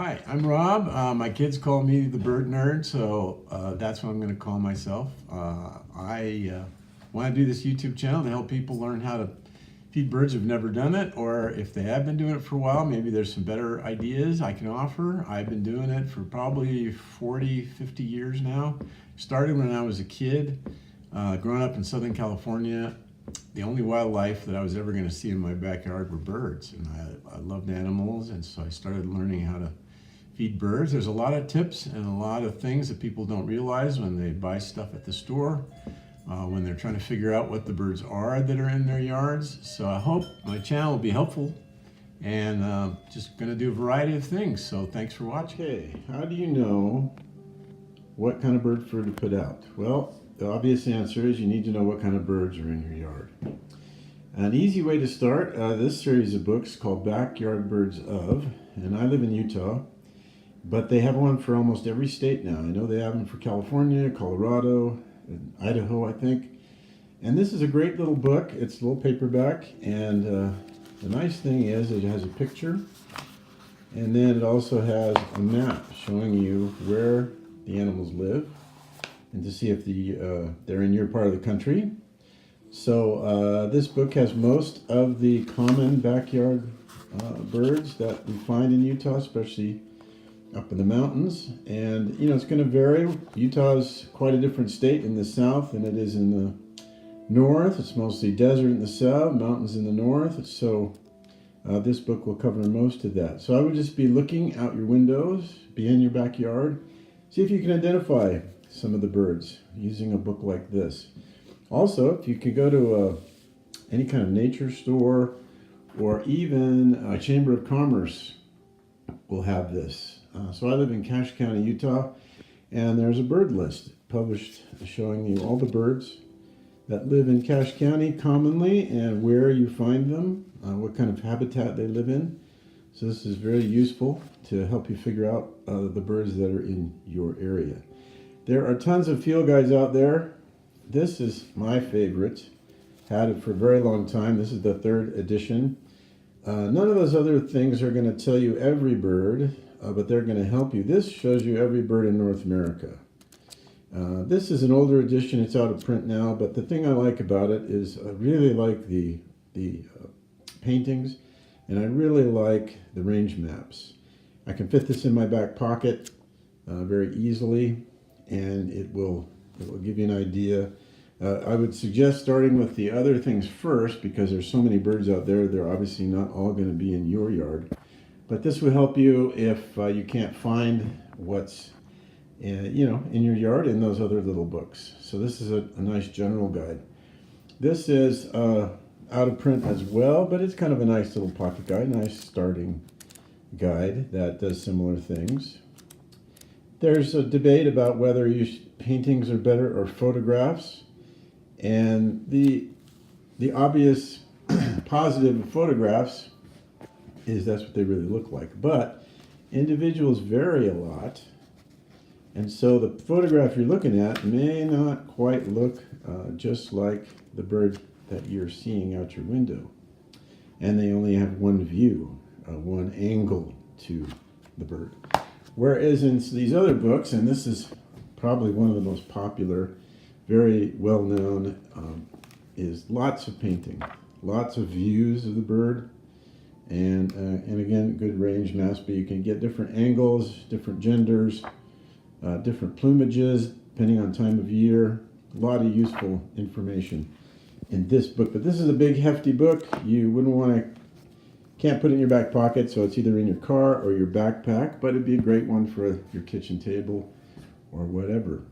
Hi, I'm Rob. My kids call me the bird nerd, so that's what I'm going to call myself. I want to do this YouTube channel to help people learn how to feed birds who've never done it, or if they have been doing it for a while, maybe there's some better ideas I can offer. I've been doing it for probably 40, 50 years now. Started when I was a kid, growing up in Southern California. The only wildlife that I was ever going to see in my backyard were birds, and I loved animals, and so I started learning how to feed birds. There's a lot of tips and a lot of things that people don't realize when they buy stuff at the store, when they're trying to figure out what the birds are that are in their yards. So I hope my channel will be helpful, and just going to do a variety of things. So thanks for watching. Okay, how do you know what kind of bird food to put out? Well, the obvious answer is you need to know what kind of birds are in your yard. An easy way to start this series of books called Backyard Birds of, and I live in Utah, but they have one for almost every state now. I know they have them for California, Colorado, and Idaho, I think. And this is a great little book. It's a little paperback, and the nice thing is it has a picture, and then it also has a map showing you where the animals live, and to see if they're in your part of the country. So this book has most of the common backyard birds that we find in Utah, especially up in the mountains. And you know, it's going to vary. Utah is quite a different state in the south than it is in the north. It's mostly desert in the south, mountains in the north. So this book will cover most of that. So I would just be looking out your windows, be in your backyard, see if you can identify some of the birds using a book like this. Also, if you could go to any kind of nature store, or even a Chamber of Commerce will have this. So I live in Cache County, Utah, and there's a bird list published showing you all the birds that live in Cache County commonly and where you find them, what kind of habitat they live in. So this is very useful to help you figure out the birds that are in your area. There are tons of field guides out there. This is my favorite. Had it for a very long time. This is the 3rd edition. None of those other things are going to tell you every bird, but they're going to help you. This shows you every bird in North America. This is an older edition. It's out of print now, but the thing I like about it is I really like the paintings, and I really like the range maps. I can fit this in my back pocket very easily, and it will give you an idea. I would suggest starting with the other things first, because there's so many birds out there. They're obviously not all going to be in your yard, but this will help you if you can't find what's in your yard in those other little books. So this is a nice general guide. This is out of print as well, but it's kind of a nice little pocket guide, nice starting guide that does similar things. There's a debate about whether paintings are better or photographs, and the obvious positive of photographs is that's what they really look like. But individuals vary a lot, and so the photograph you're looking at may not quite look just like the bird that you're seeing out your window. And they only have one view, one angle to the bird. Whereas in these other books, and this is probably one of the most popular, very well known, is lots of painting, lots of views of the bird, and again, good range maps, but you can get different angles, different genders, different plumages, depending on time of year. A lot of useful information in this book, but this is a big hefty book. You can't put it in your back pocket, so it's either in your car or your backpack, but it'd be a great one for your kitchen table or whatever.